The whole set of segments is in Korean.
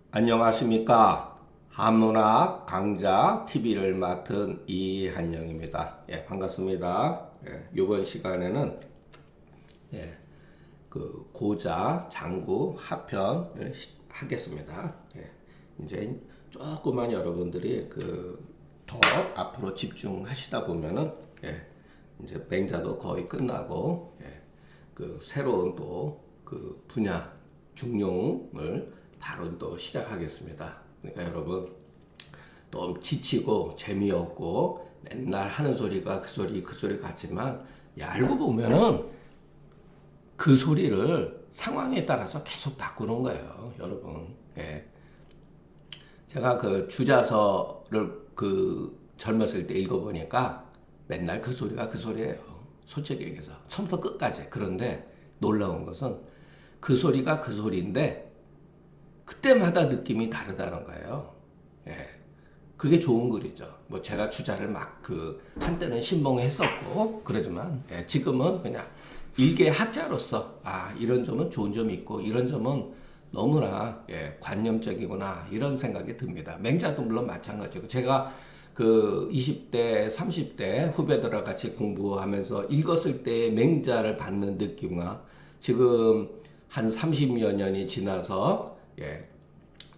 안녕하십니까. 한문학 강좌 TV를 맡은 이한영입니다. 반갑습니다. 이번 시간에는 그 고자, 장구, 하편을 하겠습니다. 이제 조금만 여러분들이 더 앞으로 집중하시다 보면은 이제 맹자도 거의 끝나고 새로운 또 그 분야 중용을 바로 또 시작하겠습니다. 그러니까 여러분 또 지치고 재미없고 맨날 하는 소리가 그 소리 같지만 알고 보면은 그 소리를 상황에 따라서 계속 바꾸는 거예요, 여러분. 제가 그 주자서를 젊었을 때 읽어보니까 맨날 그 소리가 그 소리예요. 솔직히 얘기해서 처음부터 끝까지. 그런데 놀라운 것은 그 소리가 그 소리인데 그때마다 느낌이 다르다는 거예요. 그게 좋은 글이죠. 뭐 제가 주자를 한때는 신봉했었고 그러지만 지금은 그냥 일개 학자로서 이런 점은 좋은 점이 있고 이런 점은 너무나 관념적이구나 이런 생각이 듭니다. 맹자도 물론 마찬가지고 제가 그 20대, 30대 후배들과 같이 공부하면서 읽었을 때의 맹자를 받는 느낌과 지금 한 30여 년이 지나서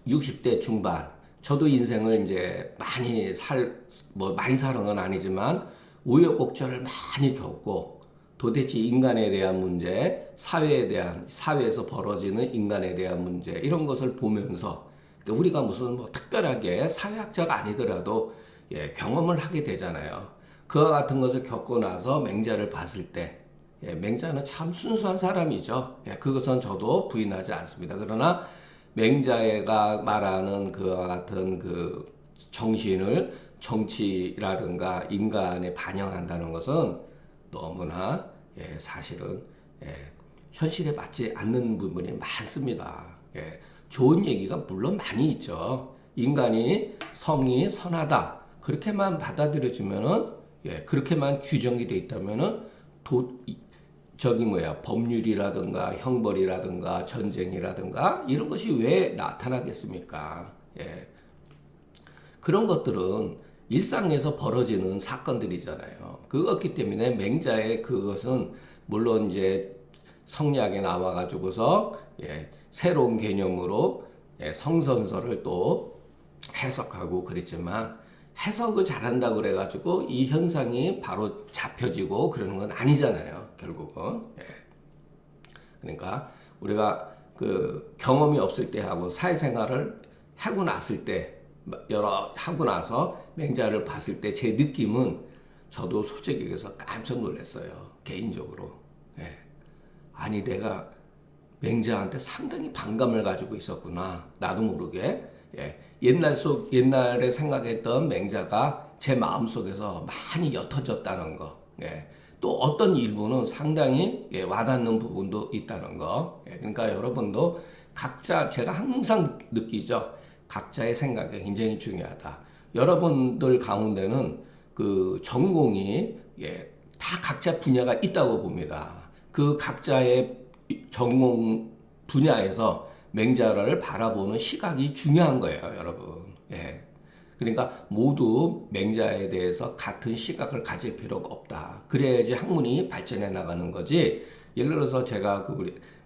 60대 중반 저도 인생을 이제 많이 사는 건 아니지만 우여곡절을 많이 겪고 도대체 인간에 대한 문제, 사회에서 벌어지는 인간에 대한 문제 이런 것을 보면서 우리가 무슨 특별하게 사회학자가 아니더라도 경험을 하게 되잖아요. 그와 같은 것을 겪고 나서 맹자를 봤을 때 맹자는 참 순수한 사람이죠. 그것은 저도 부인하지 않습니다. 그러나 맹자가 말하는 그와 같은 그 정신을 정치라든가 인간에 반영한다는 것은 너무나 사실은 현실에 맞지 않는 부분이 많습니다. 좋은 얘기가 물론 많이 있죠. 인간이 성이 선하다 그렇게만 받아들여지면은 그렇게만 규정이 돼 있다면은 법률이라든가 형벌이라든가 전쟁이라든가 이런 것이 왜 나타나겠습니까? 그런 것들은 일상에서 벌어지는 사건들이잖아요. 그렇기 때문에 맹자의 그것은 물론 이제 성리학에 나와가지고서 새로운 개념으로 성선설을 또 해석하고 그랬지만 해석을 잘한다고 그래가지고 이 현상이 바로 잡혀지고 그러는 건 아니잖아요. 결국은. 그러니까 우리가 그 경험이 없을 때 하고 사회생활을 하고 났을 때 하고 나서 맹자를 봤을 때 제 느낌은 저도 솔직히 얘기해서 깜짝 놀랐어요. 개인적으로. 아니 내가 맹자한테 상당히 반감을 가지고 있었구나. 나도 모르게. 옛날에 생각했던 맹자가 제 마음속에서 많이 옅어졌다는 거. 또 어떤 일부는 상당히 와닿는 부분도 있다는 거. 그러니까 여러분도 제가 항상 느끼죠. 각자의 생각이 굉장히 중요하다. 여러분들 가운데는 그 전공이 다 각자 분야가 있다고 봅니다. 그 각자의 전공 분야에서 맹자를 바라보는 시각이 중요한 거예요, 여러분. 그러니까 모두 맹자에 대해서 같은 시각을 가질 필요가 없다. 그래야지 학문이 발전해 나가는 거지. 예를 들어서 제가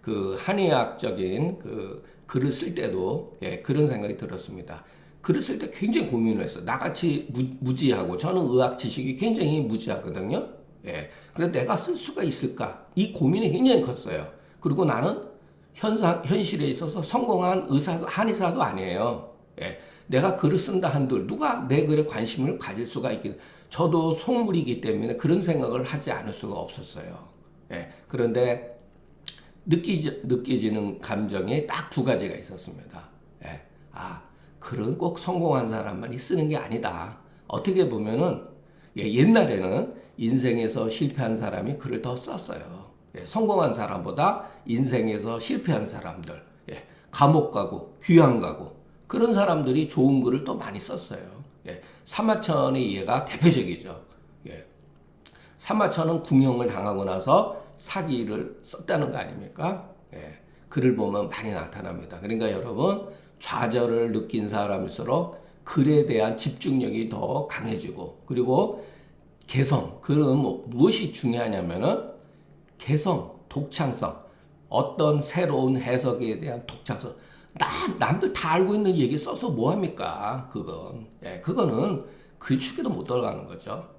그 한의학적인 그 글을 쓸 때도 그런 생각이 들었습니다. 글을 쓸 때 굉장히 고민을 했어요. 나같이 무지하고 저는 의학 지식이 굉장히 무지하거든요. 그래서 내가 쓸 수가 있을까? 이 고민이 굉장히 컸어요. 그리고 나는 현실에 있어서 성공한 한의사도 아니에요. 내가 글을 쓴다 한들 누가 내 글에 관심을 가질 수가 있긴. 저도 속물이기 때문에 그런 생각을 하지 않을 수가 없었어요. 그런데 느껴지는 감정이 딱 두 가지가 있었습니다. 글은 꼭 성공한 사람만이 쓰는 게 아니다. 어떻게 보면은 옛날에는 인생에서 실패한 사람이 글을 더 썼어요. 성공한 사람보다 인생에서 실패한 사람들, 감옥 가고 귀양 가고 그런 사람들이 좋은 글을 또 많이 썼어요. 사마천의 예가 대표적이죠. 사마천은 궁형을 당하고 나서 사기를 썼다는 거 아닙니까? 글을 보면 많이 나타납니다. 그러니까 여러분 좌절을 느낀 사람일수록 글에 대한 집중력이 더 강해지고 그리고 개성, 글은 무엇이 중요하냐면은 개성, 독창성, 어떤 새로운 해석에 대한 독창성. 남들 다 알고 있는 얘기 써서 뭐합니까? 그거는 그 축에도 못 들어가는 거죠.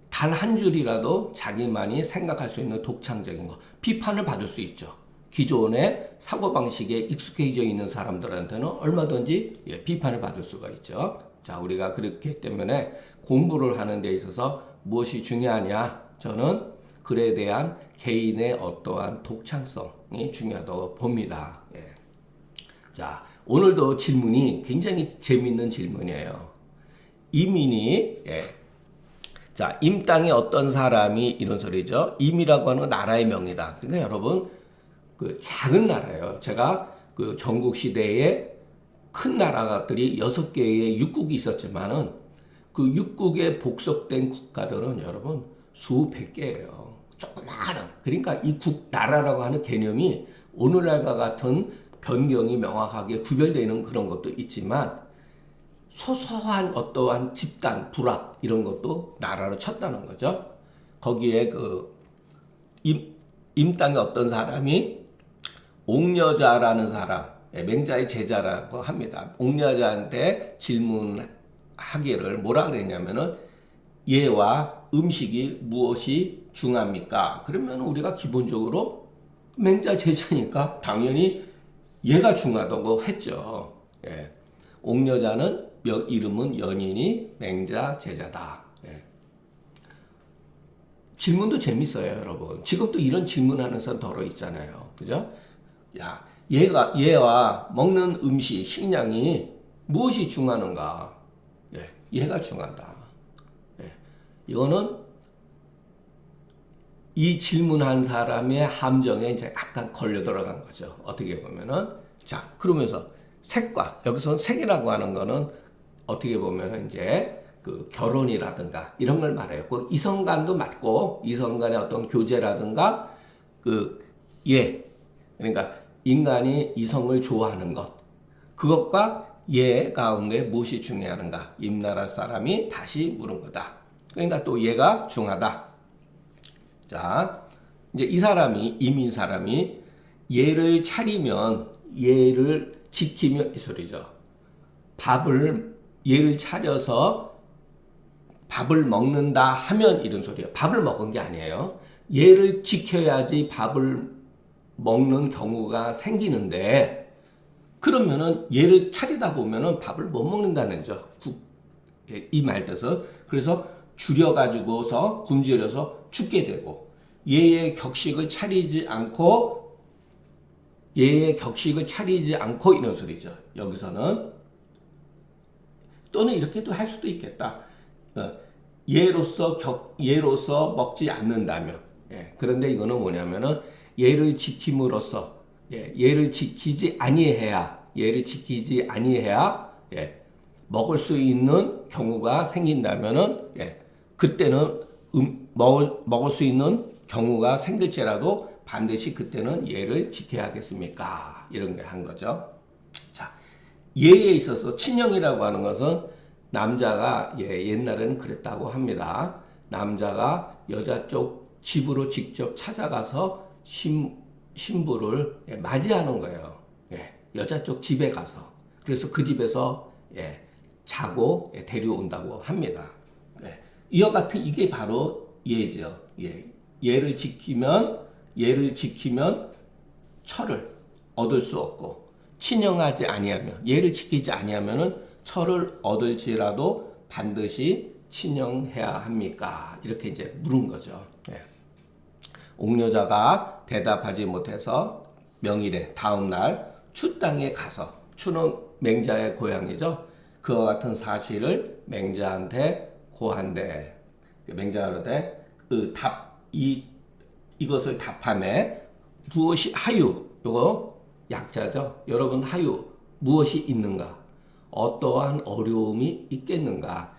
단 한 줄이라도 자기만이 생각할 수 있는 독창적인 거. 비판을 받을 수 있죠. 기존의 사고방식에 익숙해져 있는 사람들한테는 얼마든지 비판을 받을 수가 있죠. 자, 우리가 그렇기 때문에 공부를 하는 데 있어서 무엇이 중요하냐? 저는 글에 대한 개인의 어떠한 독창성이 중요하다고 봅니다. 예. 자, 오늘도 질문이 굉장히 재밌는 질문이에요. 이민이, 자, 임 땅에 어떤 사람이 이런 소리죠. 임이라고 하는 건 나라의 명이다. 그러니까 여러분, 그 작은 나라예요. 제가 그 전국 시대에 큰 나라들이 6개의 육국이 있었지만은 그 육국에 복속된 국가들은 여러분 수백 개예요. 조그마한. 그러니까 이 나라라고 하는 개념이 오늘날과 같은 변경이 명확하게 구별되는 그런 것도 있지만 소소한 어떠한 집단, 부락 이런 것도 나라로 쳤다는 거죠. 거기에 그 임 땅에 어떤 사람이 옥여자라는 사람, 맹자의 제자라고 합니다. 옥여자한테 질문하기를 뭐라 그랬냐면은 예와 음식이 무엇이 중합니까? 그러면 우리가 기본적으로 맹자 제자니까 당연히 얘가 중하다고 했죠. 예. 옥여자는 이름은 연인이 맹자 제자다. 예. 질문도 재밌어요, 여러분. 지금도 이런 질문하는 사람 더러 있잖아요. 그죠? 야, 얘와 먹는 음식, 식량이 무엇이 중하는가? 예, 얘가 중하다. 예. 이거는 이 질문한 사람의 함정에 이제 약간 걸려 들어간 거죠. 어떻게 보면은. 자, 그러면서 색과, 여기서 색이라고 하는 거는 어떻게 보면은 이제 그 결혼이라든가 이런 걸 말해요. 그 이성 간도 맞고, 이성 간의 어떤 교제라든가, 그러니까 인간이 이성을 좋아하는 것. 그것과 예 가운데 무엇이 중요한가? 임나라 사람이 다시 물은 거다. 그러니까 또 얘가 중하다. 자, 이제 이 사람이, 이민 사람이 얘를 차리면, 얘를 지키면, 이 소리죠. 얘를 차려서 밥을 먹는다 하면 이런 소리예요. 밥을 먹은 게 아니에요. 얘를 지켜야지 밥을 먹는 경우가 생기는데, 그러면은 얘를 차리다 보면은 밥을 못 먹는다는 죠. 이 말 뜻은. 그래서 줄여가지고서 굶주려서 죽게 되고 얘의 격식을 차리지 않고 이런 소리죠. 여기서는 또는 이렇게도 할 수도 있겠다. 얘로서 먹지 않는다면. 예, 그런데 이거는 뭐냐면은 얘를 지킴으로써 얘를 지키지 아니해야 먹을 수 있는 경우가 생긴다면은 그때는 먹을 수 있는 경우가 생길지라도 반드시 그때는 얘를 지켜야겠습니까? 이런 걸 한 거죠. 자, 얘에 있어서 친형이라고 하는 것은 남자가 옛날에는 그랬다고 합니다. 남자가 여자 쪽 집으로 직접 찾아가서 신부를 맞이하는 거예요. 여자 쪽 집에 가서. 그래서 그 집에서 자고 데려온다고 합니다. 이와 같은 이게 바로 예죠. 예를 지키면 철을 얻을 수 없고 친형하지 아니하면 예를 지키지 아니하면은 철을 얻을지라도 반드시 친형해야 합니까? 이렇게 이제 물은 거죠. 옥여자가 대답하지 못해서 명일에 다음 날 추 땅에 가서 추는 맹자의 고향이죠. 그와 같은 사실을 맹자한테 고한대. 맹자한테 이것을 답함에 무엇이 하유, 이거 약자죠. 여러분 하유 무엇이 있는가? 어떠한 어려움이 있겠는가?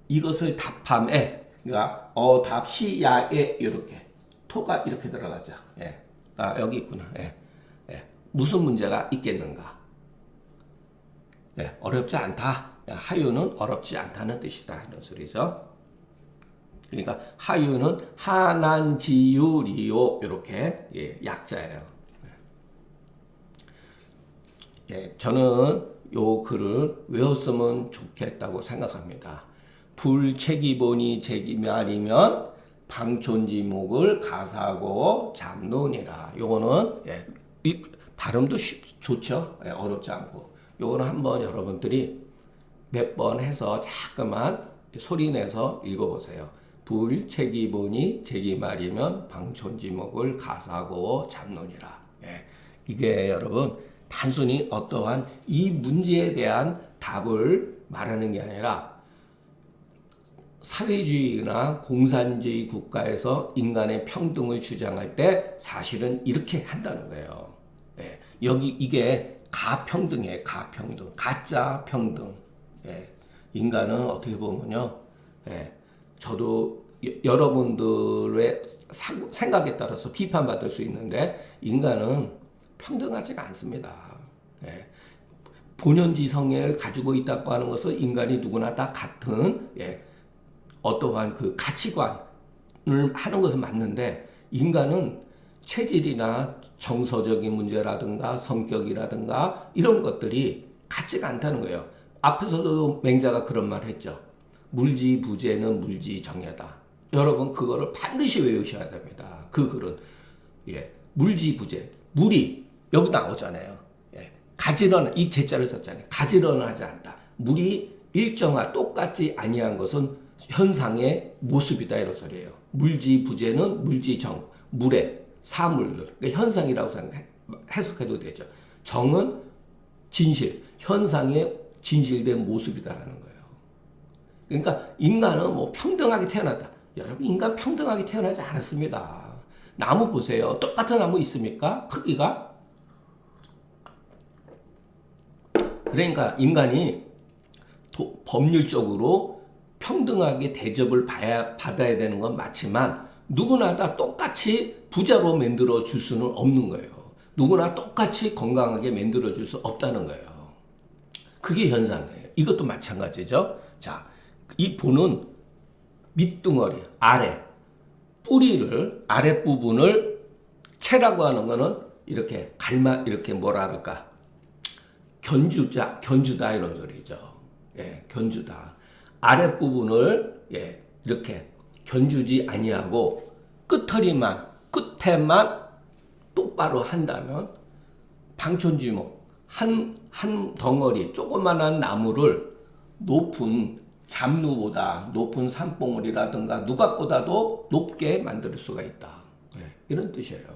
이것을 답함에 그러니까 답시야에 이렇게 토가 이렇게 들어가죠. 여기 있구나. 무슨 문제가 있겠는가? 예, 어렵지 않다. 하유는 어렵지 않다는 뜻이다. 이런 소리죠. 그러니까 하유는 하난지유리요 이렇게 예, 약자예요. 예, 저는 요 글을 외웠으면 좋겠다고 생각합니다. 불책이보니 책임이 아니면 방촌지목을 가사하고 잡노니라. 요거는 예, 이 발음도 좋죠. 예, 어렵지 않고. 요거는 한번 여러분들이 몇 번 해서 자꾸만 소리 내서 읽어보세요. 불책이보니 책임 아니면 방촌지목을 가사하고 잡노니라. 예, 이게 여러분 단순히 어떠한 이 문제에 대한 답을 말하는 게 아니라 사회주의나 공산주의 국가에서 인간의 평등을 주장할 때 사실은 이렇게 한다는 거예요. 예, 여기 이게 가평등이에요. 가평등. 가짜 평등. 예, 인간은 어떻게 보면요. 예, 저도 여러분들의 생각에 따라서 비판받을 수 있는데 인간은 평등하지가 않습니다. 예. 본연지성을 가지고 있다고 하는 것은 인간이 누구나 다 같은 예, 어떠한 그 가치관을 하는 것은 맞는데 인간은 체질이나 정서적인 문제라든가 성격이라든가 이런 것들이 같지가 않다는 거예요. 앞에서도 맹자가 그런 말 했죠. 물지부재는 물지정예다. 여러분 그거를 반드시 외우셔야 됩니다. 그 글은 예, 물지부재 물이 여기 나오잖아요. 예, 가지런 이 제자를 썼잖아요. 가지런을 하지 않다. 물이 일정한 똑같지 아니한 것은 현상의 모습이다 이런 소리예요. 물지부재는 물지정 물의 사물들 그러니까 현상이라고 해석해도 되죠. 정은 진실 현상의 진실된 모습이다라는 거예요. 그러니까 인간은 뭐 평등하게 태어났다. 여러분 인간 평등하게 태어나지 않았습니다. 나무 보세요. 똑같은 나무 있습니까? 크기가? 그러니까 인간이 법률적으로 평등하게 대접을 받아야 되는 건 맞지만 누구나 다 똑같이 부자로 만들어 줄 수는 없는 거예요. 누구나 똑같이 건강하게 만들어 줄 수 없다는 거예요. 그게 현상이에요. 이것도 마찬가지죠. 자, 이 보는 밑둥어리, 아래, 뿌리를, 아랫부분을 채라고 하는 거는 이렇게 이렇게 뭐라 그럴까. 견주다 이런 소리죠. 예, 견주다. 아랫부분을 예, 이렇게 견주지 아니하고 끝에만 똑바로 한다면 방촌지목 한 덩어리 조그만한 나무를 높은 잡루보다 높은 산봉우리라든가 누각보다도 높게 만들 수가 있다. 예, 이런 뜻이에요.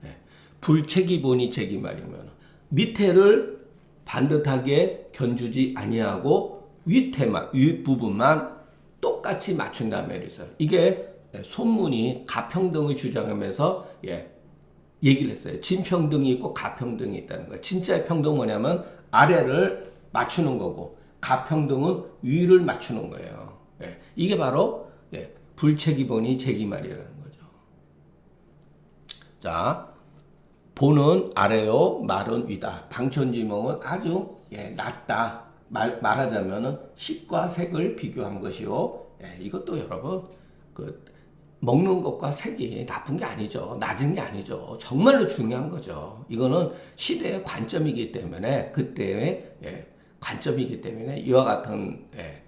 예, 불책이보니 책임아니면 밑에를 반듯하게 견주지 아니하고 윗부분만 똑같이 맞춘다면 있어요. 이게 손문이 가평등을 주장하면서 예, 얘기를 했어요. 진평등이 있고 가평등이 있다는 거예요. 진짜의 평등은 뭐냐면 아래를 맞추는 거고 가평등은 위를 맞추는 거예요. 예, 이게 바로 예, 불책이보니 책임아리라는 거죠. 자, 보는 아래요, 말은 위다. 방촌지목은 아주 예, 낮다. 말하자면은 색과 색을 비교한 것이요. 예, 이것도 여러분 그 먹는 것과 색이 나쁜 게 아니죠. 낮은 게 아니죠. 정말로 중요한 거죠. 이거는 시대의 관점이기 때문에 그때의 예, 관점이기 때문에 이와 같은 예,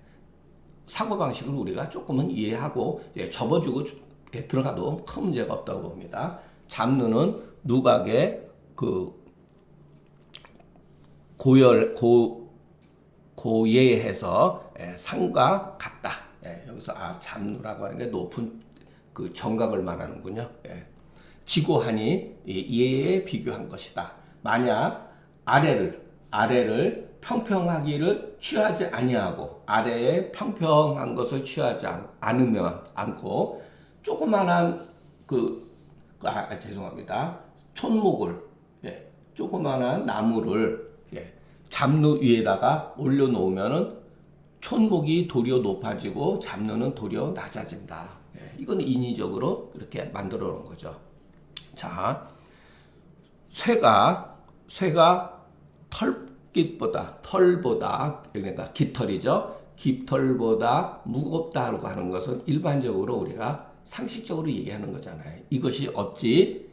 사고방식을 우리가 조금은 이해하고 예, 접어주고 예, 들어가도 큰 문제가 없다고 봅니다. 잡누는 누각의 그 고예해서 예, 상과 같다. 예, 여기서 잡누라고 하는 게 높은 그 정각을 말하는군요. 예. 지고하니 예에 비교한 것이다. 만약 아래를 평평하기를 취하지 아니하고 아래에 평평한 것을 취하지 않고 조그만한 죄송합니다. 촌목을 예, 조그만한 나무를 예, 잡루 위에다가 올려놓으면은 촌목이 도리어 높아지고 잡루는 도리어 낮아진다. 예, 이건 인위적으로 그렇게 만들어 놓은 거죠. 자, 쇠가 털보다 그러니까 깃털이죠. 깃털보다 무겁다고 하는 것은 일반적으로 우리가 상식적으로 얘기하는 거잖아요. 이것이 어찌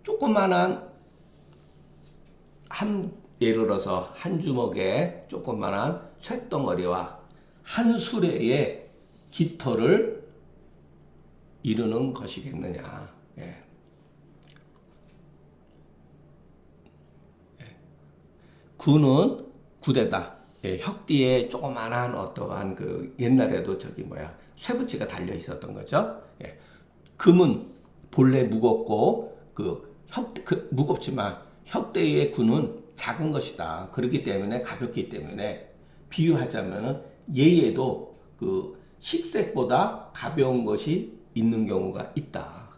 조그만한 예를 들어서 한 주먹의 조그만한 쇳덩어리와 한 수레의 깃털을 이루는 것이겠느냐. 예. 구는 구대다. 예, 혁띠에 조그만한 어떠한 그 옛날에도 쇠붙이가 달려 있었던 거죠. 예. 금은 본래 무겁고 무겁지만 혁대의 구는 작은 것이다. 그렇기 때문에 가볍기 때문에 비유하자면은 얘에도 그 식색보다 가벼운 것이 있는 경우가 있다.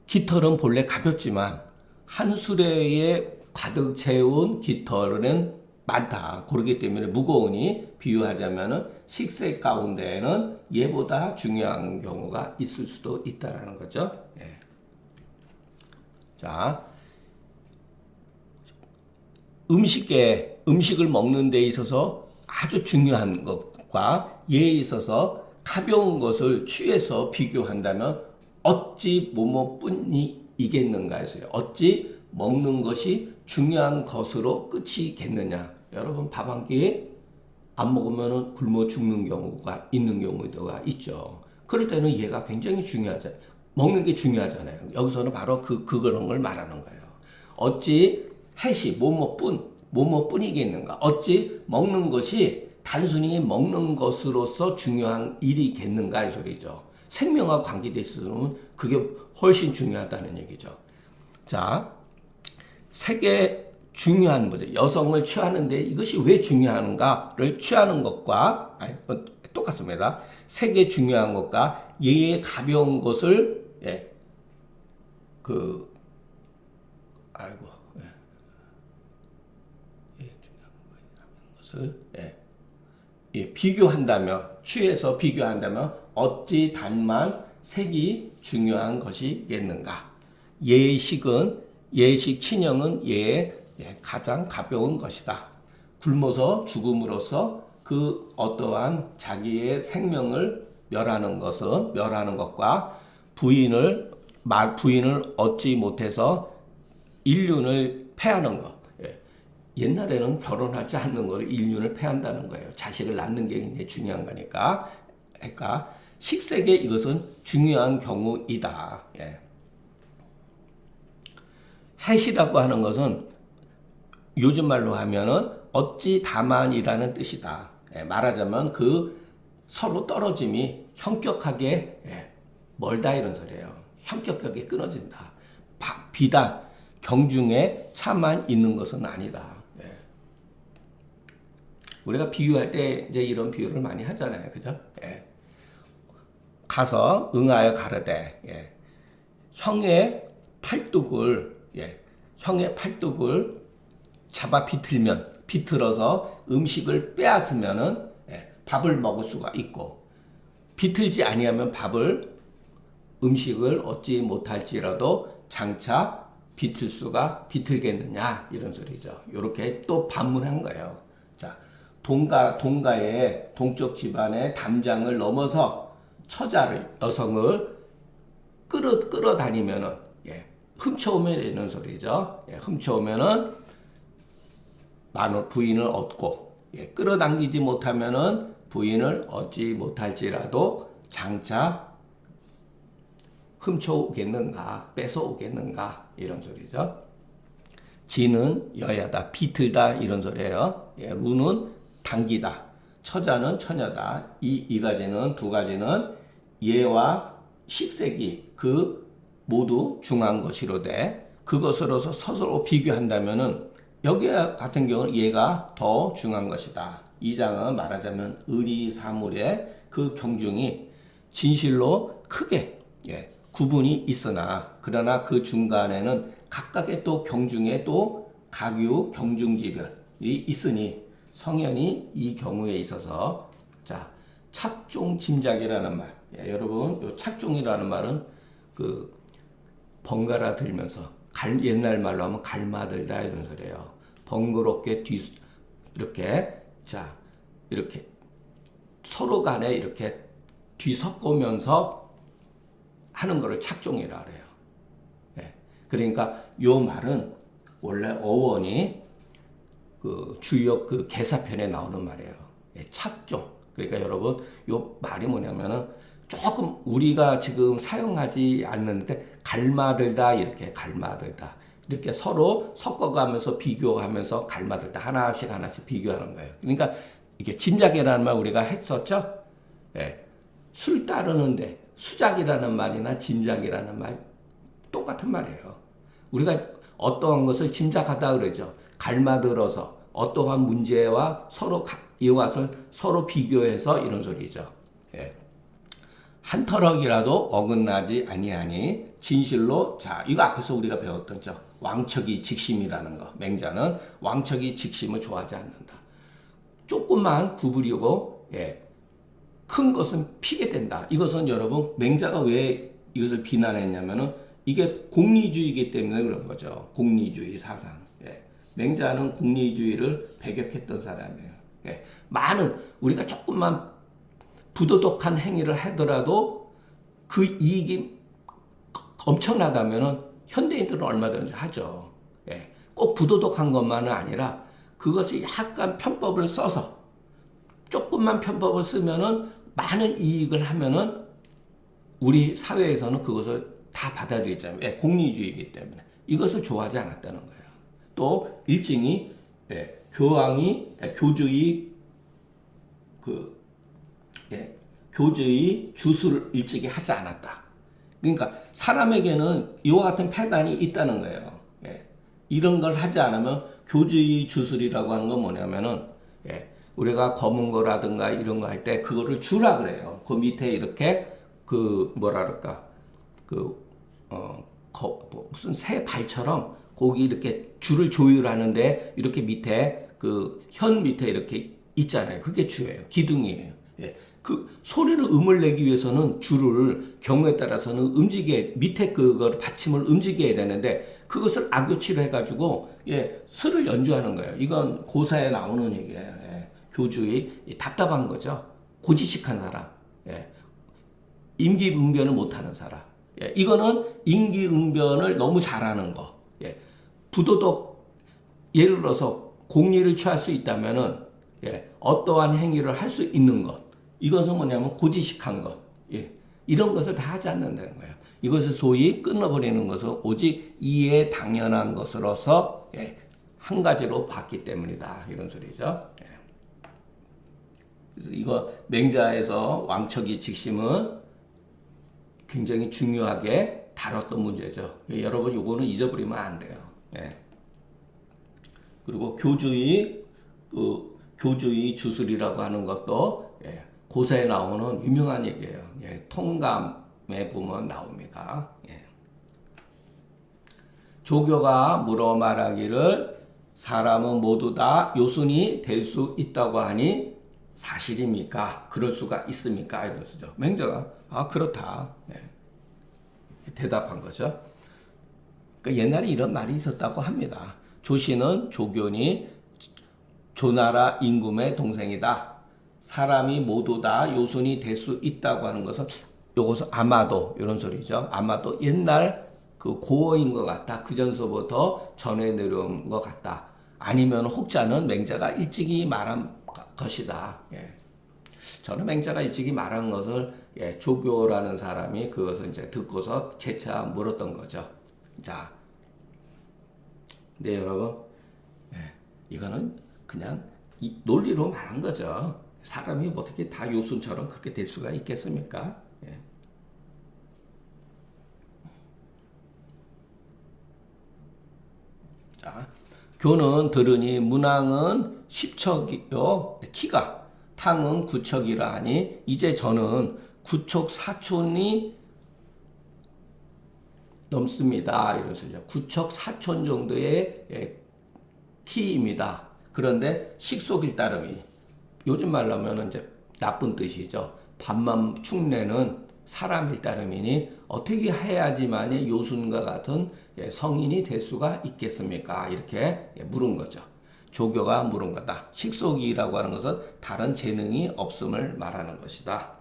깃털은 본래 가볍지만 한 수레에 가득 채운 깃털은 많다. 그렇기 때문에 무거우니 비유하자면은 식색 가운데에는 얘보다 중요한 경우가 있을 수도 있다라는 거죠. 예. 자, 음식을 먹는 데 있어서 아주 중요한 것과 얘에 있어서 가벼운 것을 취해서 비교한다면 어찌 뭐뭐뿐이 이겠는가 했어요. 어찌 먹는 것이 중요한 것으로 끝이겠느냐. 여러분 밥 한 끼 안 먹으면 굶어 죽는 경우가 있는 경우가 있죠. 그럴 때는 얘가 굉장히 중요하잖아요. 먹는 게 중요하잖아요. 여기서는 바로 그런 걸 말하는 거예요. 어찌 해시 뭐뭐뿐이겠는가. 어찌 먹는 것이 단순히 먹는 것으로서 중요한 일이겠는가 이 소리죠. 생명과 관계돼 있으면 그게 훨씬 중요하다는 얘기죠. 자, 색의 중요한 거죠. 여성을 취하는데 이것이 왜 중요한가를 취하는 것과 똑같습니다. 색의 중요한 것과 얘의 가벼운 것을 비교한다면 취해서 비교한다면 어찌 단만 색이 중요한 것이겠는가? 예식 친형은 얘의 가장 가벼운 것이다. 굶어서 죽음으로써 그 어떠한 자기의 생명을 멸하는 것과 부인을 얻지 못해서 인륜을 패하는 것. 옛날에는 결혼하지 않는 걸 인륜을 패한다는 거예요. 자식을 낳는 게 굉장히 중요한 거니까. 그러니까 식색에 이것은 중요한 경우이다. 해시라고 하는 것은 요즘 말로 하면은 어찌 다만이라는 뜻이다. 말하자면 서로 떨어짐이 현격하게 멀다 이런 소리예요. 현격하게 끊어진다. 비단 경중에 차만 있는 것은 아니다. 우리가 비유할 때 이제 이런 비유를 많이 하잖아요. 그죠? 가서 응하여 가르되 형의 팔뚝을 잡아 비틀어서 음식을 빼앗으면은 밥을 먹을 수가 있고 비틀지 아니하면 음식을 얻지 못할지라도 장차 비틀겠느냐 이런 소리죠. 이렇게 또 반문한 거예요. 자, 동가의 동쪽 집안의 담장을 넘어서 여성을 끌어다니면은 훔쳐오면 이런 소리죠. 훔쳐오면은 부인을 얻고 끌어당기지 못하면은 부인을 얻지 못할지라도 장차 훔쳐오겠는가 뺏어오겠는가 이런 소리죠. 지는 여야다 비틀다 이런 소리예요. 루는 당기다 처자는 처녀다. 두 가지는 예와 식색이 모두 중한 것이로되 그것으로서 서로 비교한다면은 여기 같은 경우는 얘가 더 중한 것이다. 이 장은 말하자면 의리사물의 그 경중이 진실로 크게 구분이 있으나 그러나 그 중간에는 각각의 또 경중에 또 각유 경중지별이 있으니 성현이 이 경우에 있어서 착종짐작이라는 말. 여러분 요 착종이라는 말은 번갈아 들면서 옛날 말로 하면 갈마들다 이런 소리예요. 번거롭게 이렇게 자 이렇게 서로 간에 이렇게 뒤섞으면서 하는 거를 착종이라 그래요. 예. 그러니까 요 말은 원래 어원이 그 주역 그 개사편에 나오는 말이에요. 예, 착종. 그러니까 여러분 요 말이 뭐냐면은 조금 우리가 지금 사용하지 않는데 갈마들다 이렇게 갈마들다 이렇게 서로 섞어가면서 비교하면서 갈마들다 하나씩 비교하는 거예요. 그러니까 이게 짐작이라는 말 우리가 했었죠. 예, 술 따르는데 수작이라는 말이나 짐작이라는 말 똑같은 말이에요. 우리가 어떠한 것을 짐작하다 그러죠. 갈마들어서 어떠한 문제와 서로 이것을 서로 비교해서 이런 소리죠. 예. 한 터럭이라도 어긋나지 아니하니 진실로 자 이거 앞에서 우리가 배웠던 죠 왕척이 직심이라는 거. 맹자는 왕척이 직심을 좋아하지 않는다. 조금만 구부리고 예, 큰 것은 피게 된다. 이것은 여러분 맹자가 왜 이것을 비난했냐면은 이게 공리주의이기 때문에 그런 거죠. 공리주의 사상. 예. 맹자는 공리주의를 배격했던 사람이에요. 예. 많은 우리가 조금만 부도덕한 행위를 하더라도 그 이익이 엄청나다면은 현대인들은 얼마든지 하죠. 예. 꼭 부도덕한 것만은 아니라 그것이 약간 편법을 써서 조금만 편법을 쓰면은 많은 이익을 하면은 우리 사회에서는 그것을 다 받아들이잖아요. 예, 공리주의이기 때문에 이것을 좋아하지 않았다는 거예요. 또 일증이 예, 교황이 교주의 교주의 주술을 일찍이 하지 않았다. 그러니까 사람에게는 이와 같은 폐단이 있다는 거예요. 예, 이런 걸 하지 않으면 교주의 주술이라고 하는 건 뭐냐면은 예, 우리가 검은 거라든가 이런 거 할 때 그거를 주라 그래요. 그 밑에 이렇게 그 뭐라 그럴까 무슨 새 발처럼 거기 이렇게 줄을 조율하는데 이렇게 밑에 그 현 밑에 이렇게 있잖아요. 그게 주예요. 기둥이에요. 예. 그 소리를 음을 내기 위해서는 줄을 경우에 따라서는 움직여 밑에 그걸 받침을 움직여야 되는데 그것을 악교치를 해가지고 예 슬을 연주하는 거예요. 이건 고사에 나오는 얘기예요. 예. 교주의 답답한 거죠. 고지식한 사람. 예. 임기응변을 못하는 사람. 예. 이거는 임기응변을 너무 잘하는 거. 예. 부도덕 예를 들어서 공리를 취할 수 있다면은 예. 어떠한 행위를 할 수 있는 것. 이것은 뭐냐면 고지식한 것. 예. 이런 것을 다 하지 않는다는 거예요. 이것을 소위 끊어버리는 것은 오직 이에 당연한 것으로서 예. 한 가지로 봤기 때문이다. 이런 소리죠. 예. 그래서 이거 맹자에서 왕척이 직심은 굉장히 중요하게 다뤘던 문제죠. 예. 여러분 요거는 잊어버리면 안 돼요. 예. 그리고 교주의 주술이라고 하는 것도 예. 고사에 나오는 유명한 얘기예요. 예, 통감에 보면 나옵니다. 예. 조교가 물어 말하기를 사람은 모두 다 요순이 될 수 있다고 하니 사실입니까? 그럴 수가 있습니까? 이런 수죠. 맹자가 그렇다. 예. 대답한 거죠. 그러니까 옛날에 이런 말이 있었다고 합니다. 조씨는 조견이 조나라 임금의 동생이다. 사람이 모두 다 요순이 될 수 있다고 하는 것은 요것은 아마도 이런 소리죠. 아마도 옛날 그 고어인 것 같다. 그 전서부터 전해 내려온 것 같다. 아니면 혹자는 맹자가 일찍이 말한 것이다. 예. 저는 맹자가 일찍이 말한 것을 예, 조교라는 사람이 그것을 이제 듣고서 재차 물었던 거죠. 자, 네 여러분, 예, 이거는 그냥 논리로 말한 거죠. 사람이 어떻게 다 요순처럼 그렇게 될 수가 있겠습니까? 예. 자, 교는 들으니 문왕은 10척이요 키가 탕은 9척이라 하니 이제 저는 9척 4촌이 넘습니다. 이런 소리죠. 9척 4촌 정도의 키입니다. 그런데 식속일 따름이 요즘 말로 하면 이제 나쁜 뜻이죠. 밥만 축내는 사람일 따름이니 어떻게 해야지만 요순과 같은 성인이 될 수가 있겠습니까? 이렇게 물은 거죠. 조교가 물은 거다. 식속이라고 하는 것은 다른 재능이 없음을 말하는 것이다.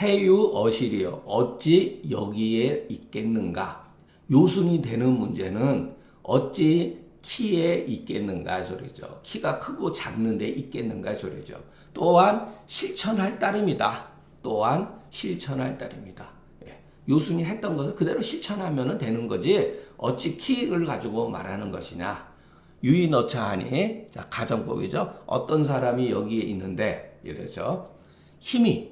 해유 어시리여 어찌 여기에 있겠는가? 요순이 되는 문제는 어찌 키에 있겠는가 소리죠. 키가 크고 작는 데 있겠는가 소리죠. 또한 실천할 따름이다. 또한 실천할 따름이다. 요순이 했던 것을 그대로 실천하면 되는 거지 어찌 키를 가지고 말하는 것이냐. 유인어차하니 자 가정법이죠. 어떤 사람이 여기에 있는데 이러죠. 힘이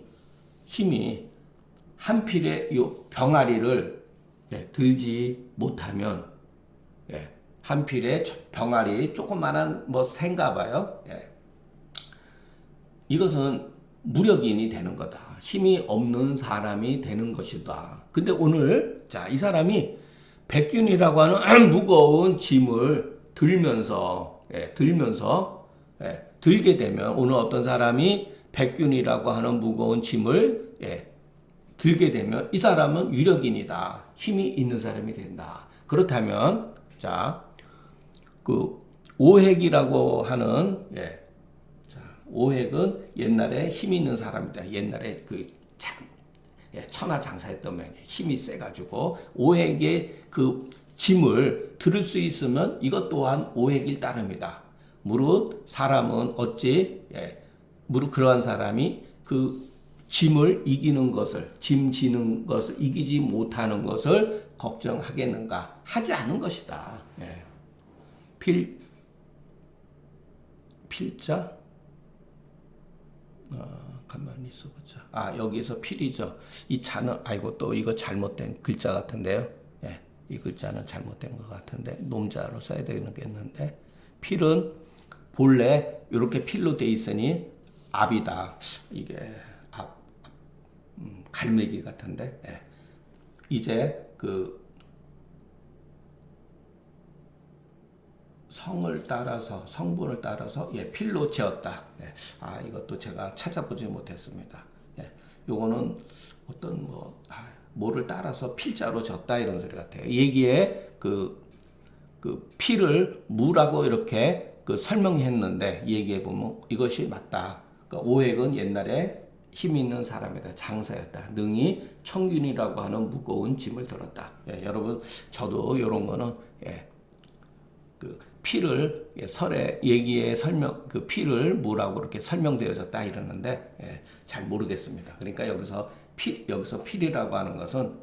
한 필의 요 병아리를 들지 못하면 한 필의 병아리 조그만한 뭐 새인가 봐요. 이것은 무력인이 되는 거다. 힘이 없는 사람이 되는 것이다. 근데 오늘 자 이 사람이 백균이라고 하는 무거운 짐을 들면서 들게 되면 오늘 어떤 사람이 백균이라고 하는 무거운 짐을 들게 되면 이 사람은 위력인이다. 힘이 있는 사람이 된다. 그렇다면 자 그 오획이라고 하는 오획은 옛날에 힘 있는 사람이다. 옛날에 천하장사했던 명이 힘이 세가지고 오획의 그 짐을 들을 수 있으면 이것 또한 오획일 따름이다. 무릇 사람은 어찌 무릇 그러한 사람이 그 짐을 이기는 것을 짐 지는 것을 이기지 못하는 것을 걱정하겠는가? 하지 않은 것이다. 필자 가만히 있어보자. 여기서 필이죠. 이 자는 아이고 또 이거 잘못된 글자 같은데요. 이 글자는 잘못된 것 같은데 놈자로 써야 되겠는데 필은 본래 이렇게 필로 돼 있으니 압이다. 이게 갈매기 같은데 이제 그 성을 따라서 성분을 따라서 필로 지었다. 이것도 제가 찾아보지 못했습니다. 요거는 어떤 뭐를 따라서 필자로 졌다 이런 소리 같아요. 얘기에 그 필을 무라고 이렇게 설명했는데 얘기해 보면 이것이 맞다. 그러니까 오획은 옛날에 힘 있는 사람이다. 장사였다. 능히 청균이라고 하는 무거운 짐을 들었다. 여러분 저도 이런 거는 피를 설에 얘기에 설명 그 피를 뭐라고 이렇게 설명되어졌다 이러는데 잘 모르겠습니다. 그러니까 여기서 필이라고 하는 것은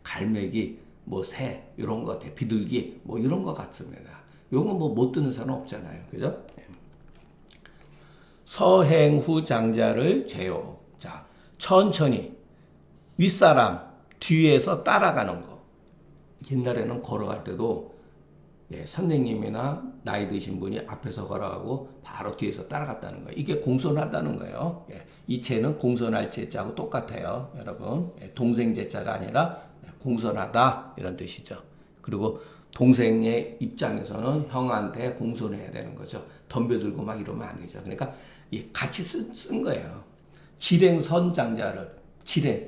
갈매기 뭐 새 이런 것 같아 비둘기 뭐 이런 것 같습니다. 요건 뭐 못 듣는 사람 없잖아요, 그죠? 서행후 장자를 재요. 자 천천히 윗사람 뒤에서 따라가는 거. 옛날에는 걸어갈 때도 선생님이나 나이 드신 분이 앞에서 걸어가고 바로 뒤에서 따라갔다는 거예요. 이게 공손하다는 거예요. 이 재는 공손할 재자하고 똑같아요. 여러분 동생 재자가 아니라 공손하다 이런 뜻이죠. 그리고 동생의 입장에서는 형한테 공손해야 되는 거죠. 덤벼들고 막 이러면 안 되죠. 그러니까 같이 쓴 거예요. 지랭선장자를 지랭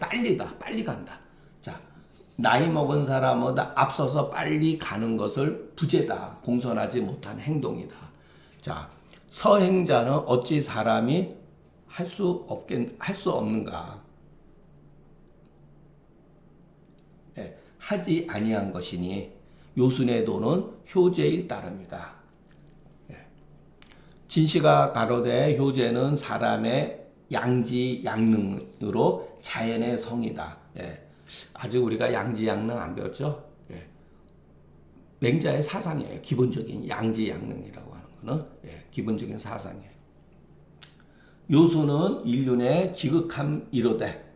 빨리 간다. 자 나이 먹은 사람보다 앞서서 빨리 가는 것을 부재다. 공손하지 못한 행동이다. 자, 서행자는 어찌 사람이 할 수 없는가? 하지 아니한 것이니 요순의 도는 효제일 따름이다. 진시가 가로되 효제는 사람의 양지 양능으로 자연의 성이다. 아직 우리가 양지양능 안 배웠죠? 맹자의 사상이에요. 기본적인 양지양능이라고 하는 거는 기본적인 사상이에요. 요수는 인륜의 지극함 이로되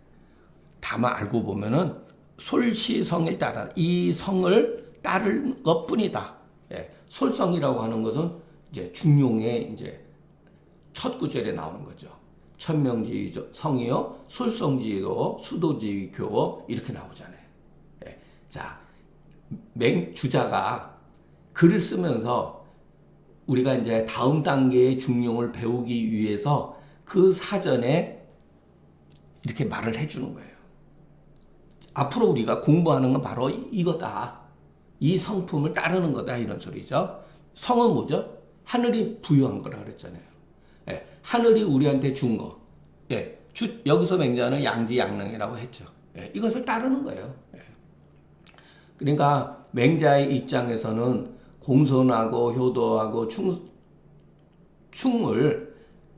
다만 알고 보면은 솔시성을 따라 이 성을 따를 것뿐이다. 솔성이라고 하는 것은 이제 중용의 이제 첫 구절에 나오는 거죠. 천명지 성이요, 솔성지도, 수도지 교어 이렇게 나오잖아요. 자, 주자가 글을 쓰면서 우리가 이제 다음 단계의 중용을 배우기 위해서 그 사전에 이렇게 말을 해주는 거예요. 앞으로 우리가 공부하는 건 바로 이거다. 이 성품을 따르는 거다. 이런 소리죠. 성은 뭐죠? 하늘이 부여한 거라 그랬잖아요. 예, 하늘이 우리한테 준 거. 예, 여기서 맹자는 양지양능이라고 했죠. 예, 이것을 따르는 거예요. 예. 그러니까 맹자의 입장에서는 공손하고 효도하고 충을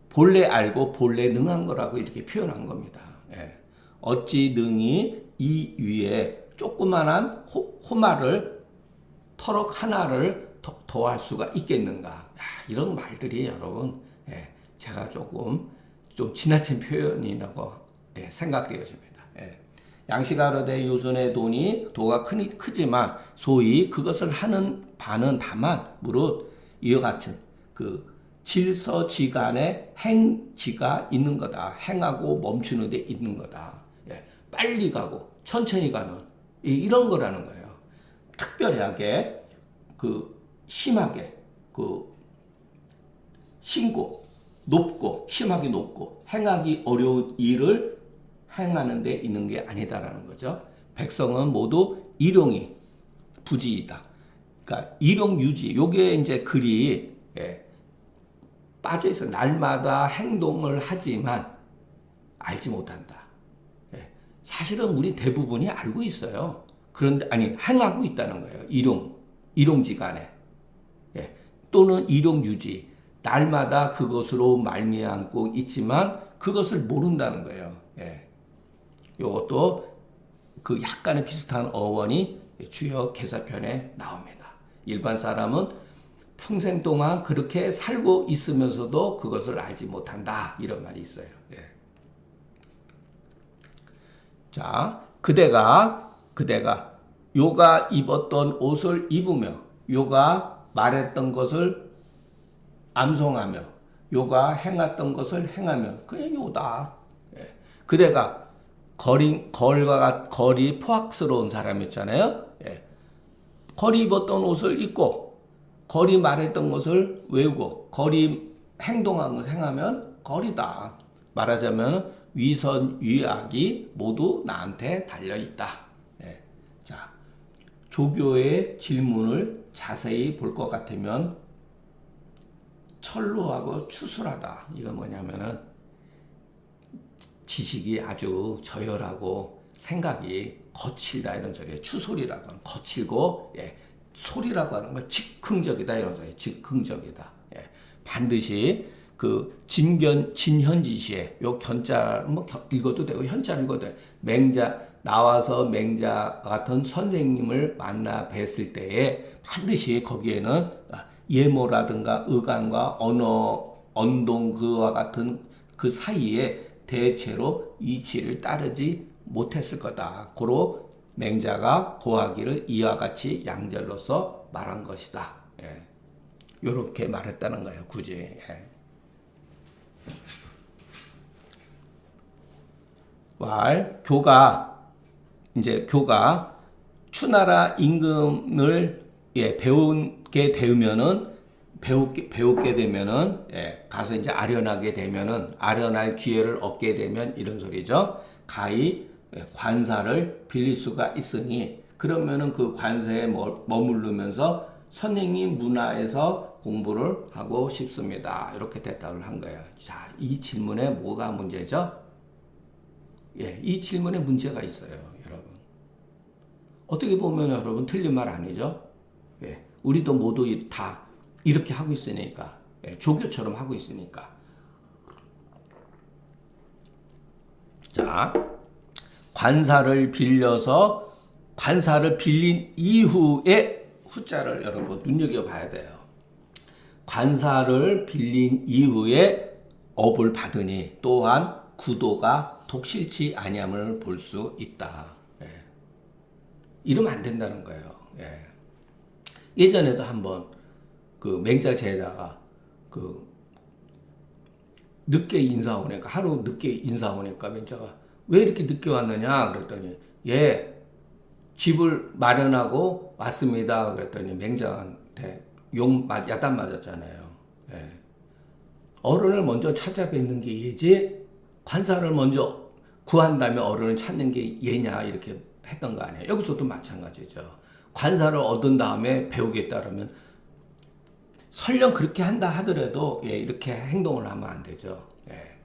본래 알고 본래 능한 거라고 이렇게 표현한 겁니다. 예. 어찌 능히 이 위에 조그만한 호마를 터럭 하나를 더할 수가 있겠는가? 야, 이런 말들이 여러분, 예, 제가 조금 좀 지나친 표현이라고 생각되어집니다. 예. 양식하려되 유순의 돈이 도가 크지만 소위 그것을 하는 바는 다만 무릇 이와 같은 그 질서지간의 행지가 있는 거다. 행하고 멈추는 데 있는 거다. 예. 빨리 가고 천천히 가는 이런 거라는 거예요. 특별하게 심하게 심고 높고 심하게 높고 행하기 어려운 일을 행하는 데 있는 게 아니다라는 거죠. 백성은 모두 일용이 부지이다. 그러니까 일용 유지. 요게 이제 글이 빠져 있어. 날마다 행동을 하지만 알지 못한다. 사실은 우리 대부분이 알고 있어요. 그런데 행하고 있다는 거예요. 일용지간에. 또는 일용유지. 날마다 그것으로 말미암고 있지만 그것을 모른다는 거예요. 이것도 그 약간의 비슷한 어원이 주역 개사편에 나옵니다. 일반 사람은 평생 동안 그렇게 살고 있으면서도 그것을 알지 못한다. 이런 말이 있어요. 자, 그대가 요가 입었던 옷을 입으며 요가 말했던 것을 암송하며 요가 행했던 것을 행하며 그냥 요다. 그대가 거리 포악스러운 사람이었잖아요. 거리 입었던 옷을 입고 거리 말했던 것을 외우고 거리 행동한 것을 행하면 거리다. 말하자면 위선 위악이 모두 나한테 달려있다. 자, 조교의 질문을 자세히 볼 것 같으면 철로하고 추술하다. 이건 뭐냐면은 지식이 아주 저열하고 생각이 거칠다 이런 소리예요. 추솔이라고 하는 거칠고 소리라고 하는 건 즉흥적이다 이런 소리예요. 즉흥적이다. 반드시 그 진현지시에 요 견자 읽어도 되고 현자 읽어도 돼. 나와서 맹자 같은 선생님을 만나 뵀을 때에 반드시 거기에는 예모라든가 의관과 언동 그와 같은 그 사이에 대체로 이치를 따르지 못했을 거다. 고로 맹자가 고하기를 이와 같이 양절로서 말한 것이다. 요렇게 말했다는 거예요. 굳이. 교가 추나라 임금을 배우게 되면은 가서 이제 아련하게 되면은 아련할 기회를 얻게 되면 이런 소리죠. 가히 관사를 빌릴 수가 있으니 그러면은 그 관사에 머무르면서 선생님 문화에서 공부를 하고 싶습니다. 이렇게 대답을 한 거예요. 자, 이 질문에 뭐가 문제죠? 이 질문에 문제가 있어요, 여러분. 어떻게 보면 여러분 틀린 말 아니죠? 우리도 모두 다 이렇게 하고 있으니까, 조교처럼 하고 있으니까. 자, 관사를 빌린 이후에 후자를 여러분 눈여겨봐야 돼요. 관사를 빌린 이후에 업을 받으니 또한 구도가 독실치 아니함을 볼 수 있다. 이러면 안 된다는 거예요. 예전에도 한번 그 맹자 제자가 늦게 인사 오니까 하루 늦게 인사 오니까 맹자가 왜 이렇게 늦게 왔느냐 그랬더니 집을 마련하고 왔습니다. 그랬더니 맹자한테 야단 맞았잖아요. 어른을 먼저 찾아뵙는 게 얘지 관사를 먼저 구한 다음에 어른을 찾는 게 얘냐 이렇게 했던 거 아니에요. 여기서도 마찬가지죠. 관사를 얻은 다음에 배우겠다라면 설령 그렇게 한다 하더라도 예, 이렇게 행동을 하면 안 되죠. 예.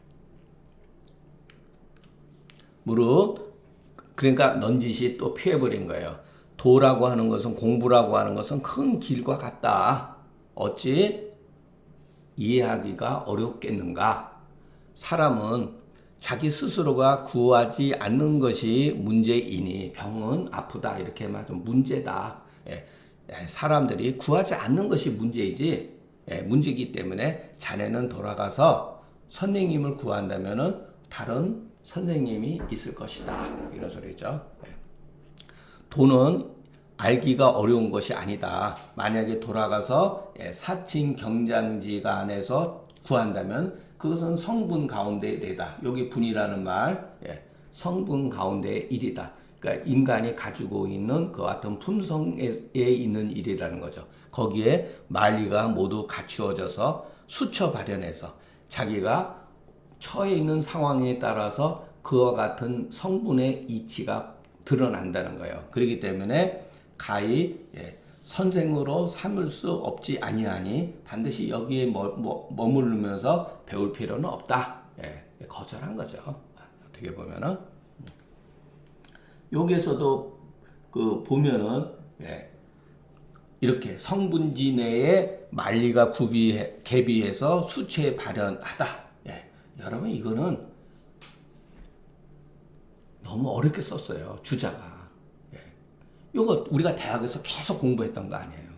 무릇 그러니까 넌지시 또 피해버린 거예요. 도라고 하는 것은 공부라고 하는 것은 큰 길과 같다. 어찌 이해하기가 어렵겠는가? 사람은 자기 스스로가 구하지 않는 것이 문제이니 병은 아프다 이렇게 말하면 문제다. 예, 사람들이 구하지 않는 것이 문제이지 문제이기 때문에 자네는 돌아가서 선생님을 구한다면은 다른 선생님이 있을 것이다 이런 소리죠. 돈은 알기가 어려운 것이 아니다. 만약에 돌아가서 사칭 경장지가 안에서 구한다면 그것은 성분 가운데 내다. 여기 분이라는 말, 성분 가운데 일이다. 그러니까 인간이 가지고 있는 그 같은 품성에 있는 일이라는 거죠. 거기에 만리가 모두 갖추어져서 수처 발현해서 자기가 처해 있는 상황에 따라서 그와 같은 성분의 이치가 드러난다는 거예요. 그렇기 때문에 가히 선생으로 삼을 수 없지 아니하니 반드시 여기에 머무르면서 배울 필요는 없다. 거절한 거죠. 어떻게 보면은 여기에서도 그 보면은 이렇게 성분지 내에 만리가 개비해서 수체에 발현하다. 여러분 이거는 너무 어렵게 썼어요. 주자가. 이거 우리가 대학에서 계속 공부했던 거 아니에요.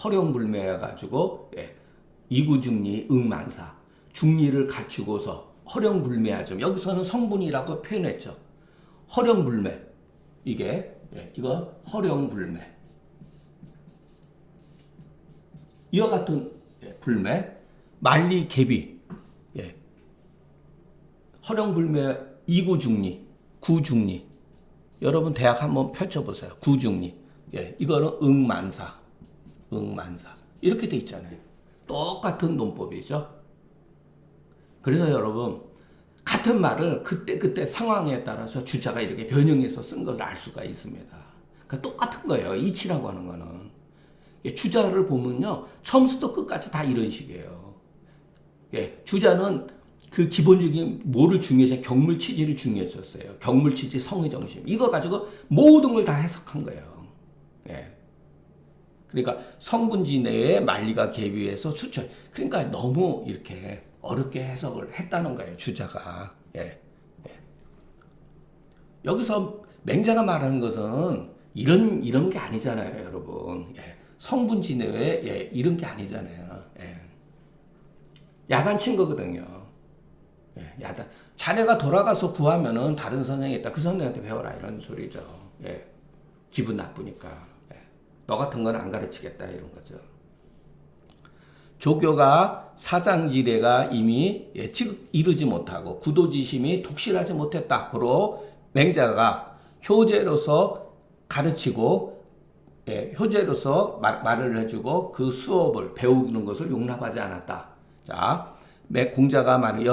허령불매해가지고 이구중리 응만사 중리를 갖추고서 허령불매하죠. 여기서는 성분이라고 표현했죠. 허령불매 이거 허령불매 이와 같은 불매 만리개비 허령불매 이구중리 구중리 여러분 대학 한번 펼쳐보세요. 구중리 이거는 응만사 이렇게 돼 있잖아요. 똑같은 논법이죠. 그래서 여러분 같은 말을 그때 상황에 따라서 주자가 이렇게 변형해서 쓴 걸 알 수가 있습니다. 그러니까 똑같은 거예요. 이치라고 하는 거는 주자를 보면요 처음부터 끝까지 다 이런 식이에요. 주자는 그 기본적인 뭐를 중요해서 경물치지를 중요했었어요. 경물치지 성의정심 이거 가지고 모든 걸 다 해석한 거예요. 그러니까 성분지 내에 만리가 개비해서 수철 그러니까 너무 이렇게 어렵게 해석을 했다는 거예요. 주자가. 여기서 맹자가 말하는 것은 이런 게 아니잖아요, 여러분. 성분지 내에 이런 게 아니잖아요. 야단친 거거든요. 야단. 자네가 돌아가서 구하면은 다른 선생이 있다. 그 선생한테 배워라 이런 소리죠. 기분 나쁘니까. 너 같은 건 안 가르치겠다 이런 거죠. 조교가 사장지례가 이미 예측 이르지 못하고 구도지심이 독실하지 못했다. 그로 맹자가 효제로서 가르치고 효제로서 말을 해주고 그 수업을 배우는 것을 용납하지 않았다. 자, 공자가 말한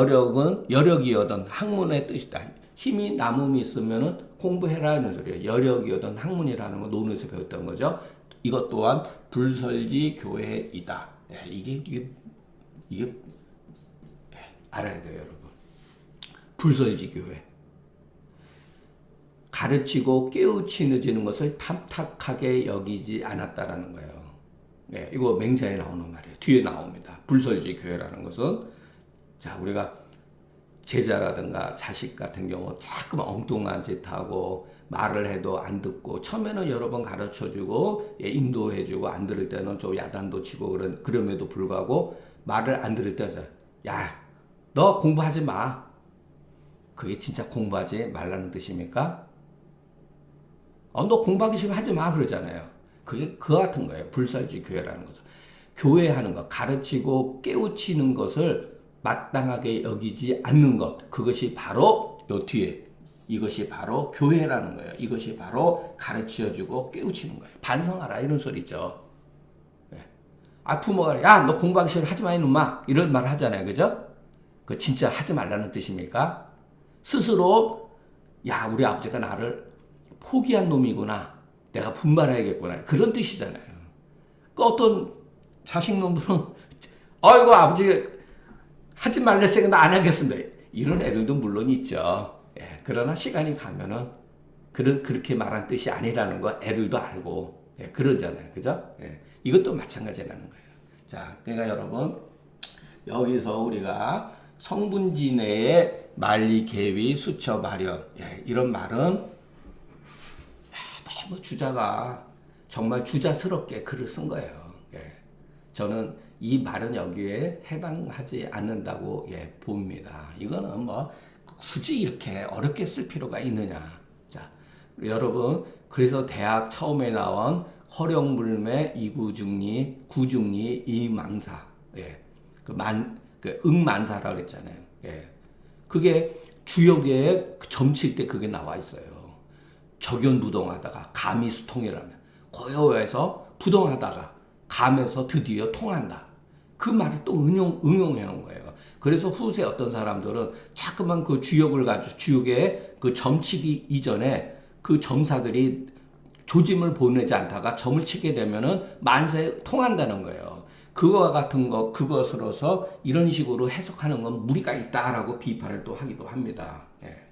여력이여던 학문의 뜻이다. 힘이 남음이 있으면은 공부해라는 소리예요. 여력이여던 학문이라는 거 논에서 배웠던 거죠. 이것 또한 불설지 교회이다. 이게 알아야 돼요, 여러분. 불설지 교회. 가르치고 깨우치는 것을 탐탁하게 여기지 않았다라는 거예요. 이거 맹자에 나오는 말이에요. 뒤에 나옵니다. 불설지 교회라는 것은 자 우리가 제자라든가 자식 같은 경우 자꾸만 엉뚱한 짓 하고 말을 해도 안 듣고 처음에는 여러 번 가르쳐주고 인도해주고 안 들을 때는 좀 야단도 치고 그럼에도 불구하고 말을 안 들을 때는 야, 너 공부하지 마. 그게 진짜 공부하지 말라는 뜻입니까? 너 공부하기 싫으면 하지 마 그러잖아요. 그게 그와 같은 거예요. 불설지 교회라는 거죠. 교회하는 것, 가르치고 깨우치는 것을 마땅하게 여기지 않는 것. 그것이 바로 요 뒤에 이것이 바로 교회라는 거예요. 이것이 바로 가르쳐주고 깨우치는 거예요. 반성하라 이런 소리죠. 부모가 야 너 공부하기 싫으면 하지 마 이놈아 이런 말을 하잖아요. 그죠? 그 진짜 하지 말라는 뜻입니까? 스스로 야 우리 아버지가 나를 포기한 놈이구나. 내가 분발해야겠구나. 그런 뜻이잖아요. 그 어떤 자식놈들은 아이고 아버지 하지 말랬으니까 나 안 하겠습니다. 이런 애들도 물론 있죠. 예, 그러나 시간이 가면은 그렇게 말한 뜻이 아니라는 거 애들도 알고 예, 그러잖아요. 그죠? 예, 이것도 마찬가지라는 거예요. 자, 그러니까 여러분 여기서 우리가 성분지 내에 만리, 계위, 수처, 발현 예, 이런 말은 너무 주자가 정말 주자스럽게 글을 쓴 거예요. 예. 저는 이 말은 여기에 해당하지 않는다고 예, 봅니다. 이거는 뭐 굳이 이렇게 어렵게 쓸 필요가 있느냐. 자, 여러분 그래서 대학 처음에 나온 허령불매, 이구중리, 구중리, 이망사, 예, 응만사라고 그랬잖아요. 예, 그게 주역에 점칠 때 그게 나와 있어요. 적연부동하다가 감이 수통이라면 고요해서 부동하다가 감에서 드디어 통한다. 그 말을 또 응용해 놓은 거예요. 그래서 후세 어떤 사람들은 자꾸만 그 주역을 가지고 주역에 그 점치기 이전에 그 점사들이 조짐을 보내지 않다가 점을 치게 되면은 만세 통한다는 거예요. 그거와 같은 거 그것으로서 이런 식으로 해석하는 건 무리가 있다라고 비판을 또 하기도 합니다. 예.